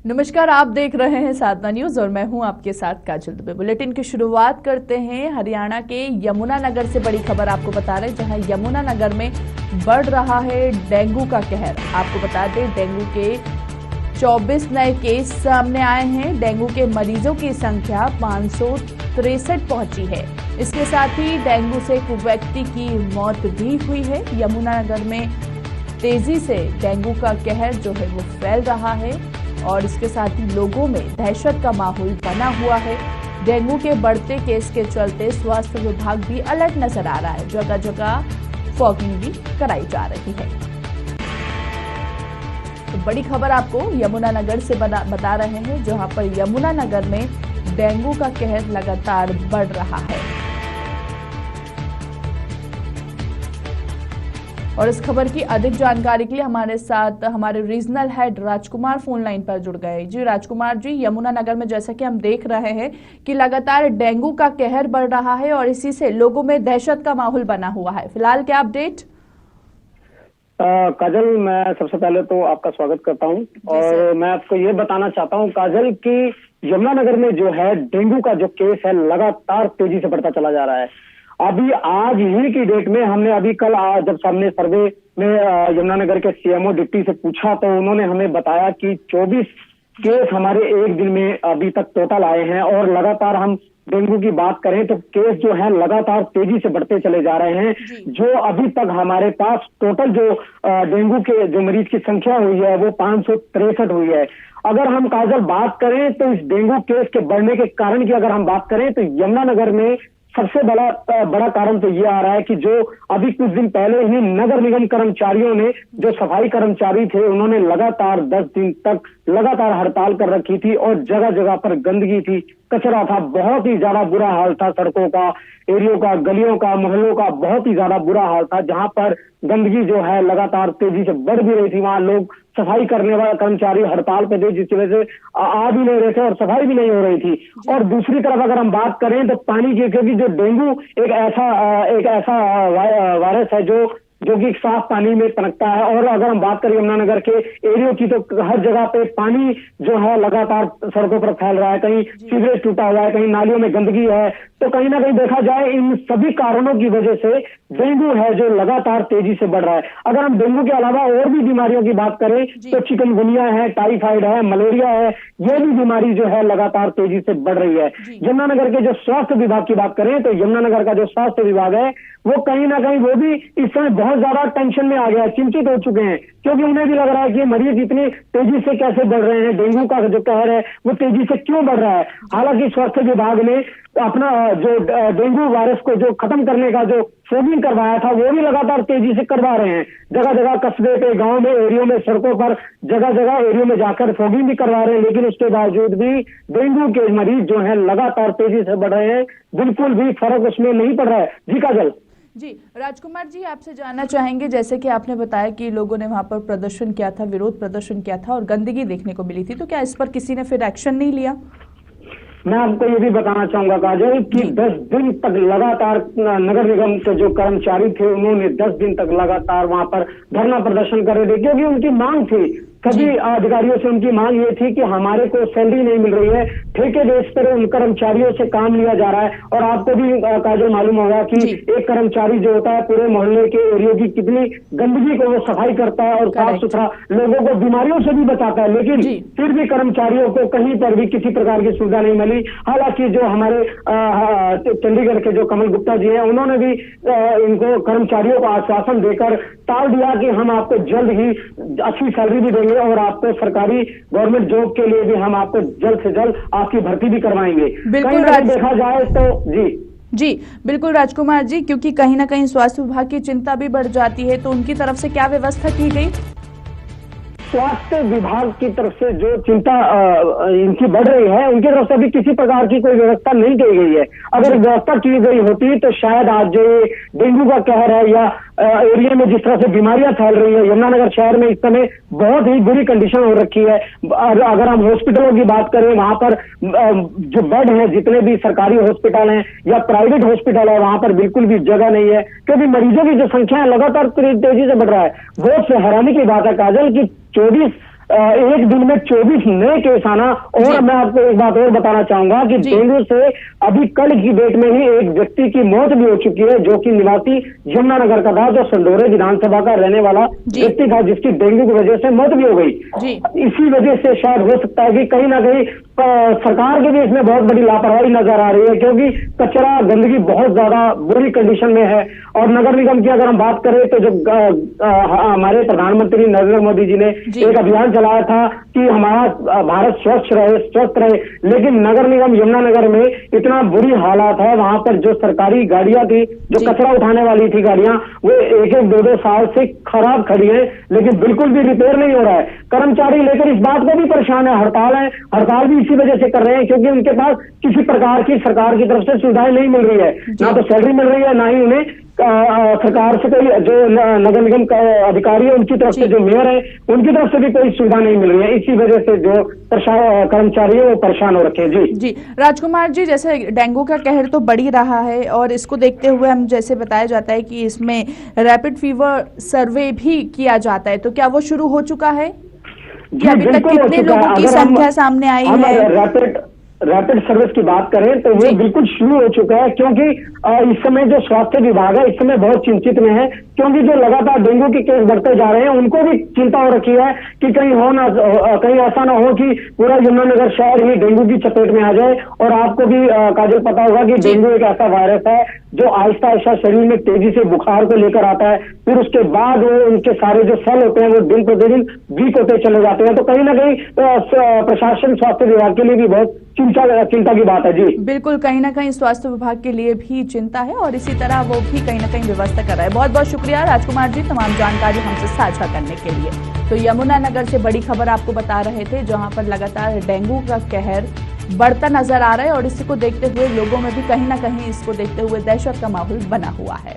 नमस्कार, आप देख रहे हैं साधना न्यूज और मैं हूं आपके साथ काजल दुबे। बुलेटिन की शुरुआत करते हैं हरियाणा के यमुनानगर से। बड़ी खबर आपको बता रहे हैं, जहां यमुनानगर में बढ़ रहा है डेंगू का कहर। आपको बता दें, डेंगू के 24 नए केस सामने आए हैं। डेंगू के मरीजों की संख्या 563 पहुंची है। इसके साथ ही डेंगू से एक व्यक्ति की मौत भी हुई है। यमुनानगर में तेजी से डेंगू का कहर जो है वो फैल रहा है और इसके साथ ही लोगों में दहशत का माहौल बना हुआ है। डेंगू के बढ़ते केस के चलते स्वास्थ्य विभाग भी अलर्ट नजर आ रहा है। जगह जगह फॉगिंग भी कराई जा रही है। तो बड़ी खबर आपको यमुनानगर से बता रहे हैं, जहां पर यमुनानगर में डेंगू का कहर लगातार बढ़ रहा है। और इस खबर की अधिक जानकारी के लिए हमारे साथ हमारे रीजनल हेड राजकुमार फोन लाइन पर जुड़ गए। जी राजकुमार जी, यमुनानगर में जैसा कि हम देख रहे हैं कि लगातार डेंगू का कहर बढ़ रहा है और इसी से लोगों में दहशत का माहौल बना हुआ है। फिलहाल क्या अपडेट? काजल, मैं सबसे पहले तो आपका स्वागत करता हूं और मैं आपको ये बताना चाहता हूं काजल कि यमुनानगर में जो है डेंगू का जो केस है लगातार तेजी से बढ़ता चला जा रहा है। अभी आज ही की डेट में हमने अभी कल जब सामने सर्वे में यमुनानगर के सीएमओ डिप्टी से पूछा तो उन्होंने हमें बताया कि 24 केस हमारे एक दिन में अभी तक टोटल आए हैं और लगातार हम डेंगू की बात करें तो केस जो है लगातार तेजी से बढ़ते चले जा रहे हैं। जो अभी तक हमारे पास टोटल जो डेंगू के जो मरीज की संख्या हुई है वो 563 हुई है। अगर हम काजल बात करें तो इस डेंगू केस के बढ़ने के कारण की अगर हम बात करें तो यमुनानगर में सबसे बड़ा कारण तो ये आ रहा है कि जो अभी कुछ दिन पहले ही नगर निगम कर्मचारियों ने, जो सफाई कर्मचारी थे, उन्होंने लगातार 10 दिन तक लगातार हड़ताल कर रखी थी और जगह जगह पर गंदगी थी, कचरा था, बहुत ही ज्यादा बुरा हाल था। सड़कों का, एरियो का, गलियों का, मोहल्लों का बहुत ही ज्यादा बुरा हाल था। जहां पर गंदगी जो है लगातार तेजी से बढ़ भी रही थी, वहां लोग सफाई करने वाले कर्मचारी हड़ताल पे थे, जिसकी वजह से आ भी नहीं रहे थे और सफाई भी नहीं हो रही थी। और दूसरी तरफ अगर हम बात करें तो पानी की, क्योंकि जो डेंगू एक ऐसा वायरस है जो कि साफ पानी में पनपता है। और अगर हम बात करें यमुनानगर के एरियो की तो हर जगह पे पानी जो है लगातार सड़कों पर फैल रहा है, कहीं सीवरेज टूटा हुआ है, कहीं नालियों में गंदगी है। तो कहीं ना कहीं देखा जाए इन सभी कारणों की वजह से डेंगू है जो लगातार तेजी से बढ़ रहा है। अगर हम डेंगू के अलावा और भी बीमारियों की बात करें तो चिकनगुनिया है, टाइफाइड है, मलेरिया है, ये भी बीमारी जो है लगातार तेजी से बढ़ रही है। यमुनानगर के जो स्वास्थ्य विभाग की बात करें तो यमुनानगर का जो स्वास्थ्य विभाग है वो कहीं ना कहीं वो भी इस समय बहुत ज्यादा टेंशन में आ गया है, चिंतित हो चुके हैं, क्योंकि उन्हें भी लग रहा है कि मरीज इतनी तेजी से कैसे बढ़ रहे हैं, डेंगू का जो कहर है वो तेजी से क्यों बढ़ रहा है। हालांकि स्वास्थ्य विभाग ने अपना जो डेंगू वायरस को जो खत्म करने का जो फॉगिंग करवाया था वो भी लगातार तेजी से करवा रहे हैं। जगह जगह कस्बे पे, गांव में, एरियो में, सड़कों पर जगह जगह एरियो में जाकर फॉगिंग भी करवा रहे हैं। लेकिन उसके बावजूद भी डेंगू के मरीज जो है लगातार तेजी से बढ़ रहे हैं, बिल्कुल भी फर्क उसमें नहीं पड़ रहा है। जी काजल। जी राजकुमार जी, आपसे जानना चाहेंगे, जैसे कि आपने बताया कि लोगों ने वहां पर प्रदर्शन किया था, विरोध प्रदर्शन किया था और गंदगी देखने को मिली थी, तो क्या इस पर किसी ने फिर एक्शन नहीं लिया? मैं आपको ये भी बताना चाहूंगा काजल कि 10 दिन तक लगातार नगर निगम के जो कर्मचारी थे उन्होंने 10 दिन तक लगातार वहां पर धरना प्रदर्शन कर रहे थे, क्योंकि उनकी मांग थी, सभी अधिकारियों से उनकी मांग ये थी कि हमारे को सैलरी नहीं मिल रही है, ठेके बेस पर उन कर्मचारियों से काम लिया जा रहा है। और आपको भी काजल मालूम होगा कि एक कर्मचारी जो होता है पूरे मोहल्ले के एरियो की कितनी गंदगी को वो सफाई करता है और साफ सुथरा लोगों को बीमारियों से भी बचाता है। लेकिन फिर भी कर्मचारियों को कहीं पर भी किसी प्रकार की सुविधा नहीं मिली। हालांकि जो हमारे चंडीगढ़ के जो कमल गुप्ता जी हैं उन्होंने भी इनको कर्मचारियों को आश्वासन देकर टाल दिया कि हम आपको जल्द ही अच्छी सैलरी भी देंगे और आपको सरकारी गवर्नमेंट जॉब के लिए भी हम आपको जल्द से जल्द आपकी भर्ती भी करवाएंगे। बिल्कुल देखा जाए तो जी बिल्कुल राजकुमार जी, क्योंकि कहीं ना कहीं स्वास्थ्य विभाग की चिंता भी बढ़ जाती है, तो उनकी तरफ से क्या व्यवस्था की गई? स्वास्थ्य विभाग की तरफ से जो चिंता इनकी बढ़ रही है, उनकी तरफ से अभी किसी प्रकार की कोई व्यवस्था नहीं की गई है। अगर व्यवस्था की गई होती तो शायद आज जो ये डेंगू का कहर है या एरिया में जिस तरह से बीमारियां फैल रही है, यमुनानगर शहर में इस समय बहुत ही बुरी कंडीशन हो रखी है। अगर हम हॉस्पिटलों की बात करें, वहां पर जो बेड है, जितने भी सरकारी हॉस्पिटल हैं या प्राइवेट हॉस्पिटल है, वहां पर बिल्कुल भी जगह नहीं है, क्योंकि मरीजों की जो संख्या है लगातार तेजी से बढ़ रहा है। बहुत से हैरानी की बात है काजल की 24 एक दिन में 24 नए केस आना। और मैं आपको एक बात और बताना चाहूंगा कि डेंगू से अभी कल की डेट में ही एक व्यक्ति की मौत भी हो चुकी है, जो कि निवासी यमुनानगर का था, जो संडोरे विधानसभा का रहने वाला व्यक्ति था, जिसकी डेंगू की वजह से मौत भी हो गई। इसी वजह से शायद हो सकता है कि कहीं ना कहीं सरकार के भी इसमें बहुत बड़ी लापरवाही नजर आ रही है, क्योंकि कचरा गंदगी बहुत ज्यादा बुरी कंडीशन में है। और नगर निगम की अगर हम बात करें तो जो हमारे प्रधानमंत्री नरेंद्र मोदी जी ने एक अभियान चलाया था कि हमारा भारत स्वस्थ रहे, लेकिन नगर निगम यमुनानगर में इतना बुरी हालात है। वहां पर जो सरकारी गाड़ियां थी, जो कचरा उठाने वाली थी गाड़ियां, वो एक 2 साल से खराब खड़ी है, लेकिन बिल्कुल भी रिपेयर नहीं हो रहा है। कर्मचारी लेकर इस बात को भी परेशान है, हड़ताल भी इसी वजह से कर रहे हैं, क्योंकि उनके पास किसी प्रकार की सरकार की तरफ से सुविधाएं नहीं मिल रही है, ना तो सैलरी मिल रही है, ना ही उन्हें सरकार से कोई जो नगर निगम का अधिकारी है उनकी तरफ से, जो मेयर है उनकी तरफ से भी कोई सुविधा नहीं मिल रही है। इसी वजह से जो कर्मचारी है वो परेशान हो रखे हैं। जी राजकुमार जी, जैसे डेंगू का कहर तो बढ़ ही रहा है और इसको देखते हुए हम जैसे बताया जाता है कि इसमें रैपिड फीवर सर्वे भी किया जाता है, तो क्या वो शुरू हो चुका है? अभी तक कितने लोगों की संख्या सामने आई है? रैपिड सर्विस की बात करें तो वो बिल्कुल शुरू हो चुका है, क्योंकि इस समय जो स्वास्थ्य विभाग है इस समय बहुत चिंतित में है, क्योंकि जो लगातार डेंगू के केस बढ़ते जा रहे हैं उनको भी चिंता हो रखी है कि कहीं ऐसा ना हो कि पूरा यमुनानगर शहर ही डेंगू की चपेट में आ जाए। और आपको भी काजल पता होगा कि डेंगू एक ऐसा वायरस है जो आहिस्ता आहिस्ता शरीर में तेजी से बुखार को लेकर आता है, फिर उसके बाद वो उनके सारे जो सेल होते हैं वो दिन प्रतिदिन वीक होते चले जाते हैं। तो कहीं ना कहीं प्रशासन स्वास्थ्य विभाग के लिए भी बहुत चिंता की बात है। जी बिल्कुल, कहीं ना कहीं स्वास्थ्य विभाग के लिए भी चिंता है और इसी तरह वो भी कहीं ना कहीं व्यवस्था कर रहा है। बहुत बहुत शुक्रिया राजकुमार जी तमाम जानकारी हमसे साझा करने के लिए। तो यमुनानगर से बड़ी खबर आपको बता रहे थे, जहां पर लगातार डेंगू का कहर बढ़ता नजर आ रहा है और इसी को देखते हुए लोगों में भी कहीं ना कहीं इसको देखते हुए दहशत का माहौल बना हुआ है।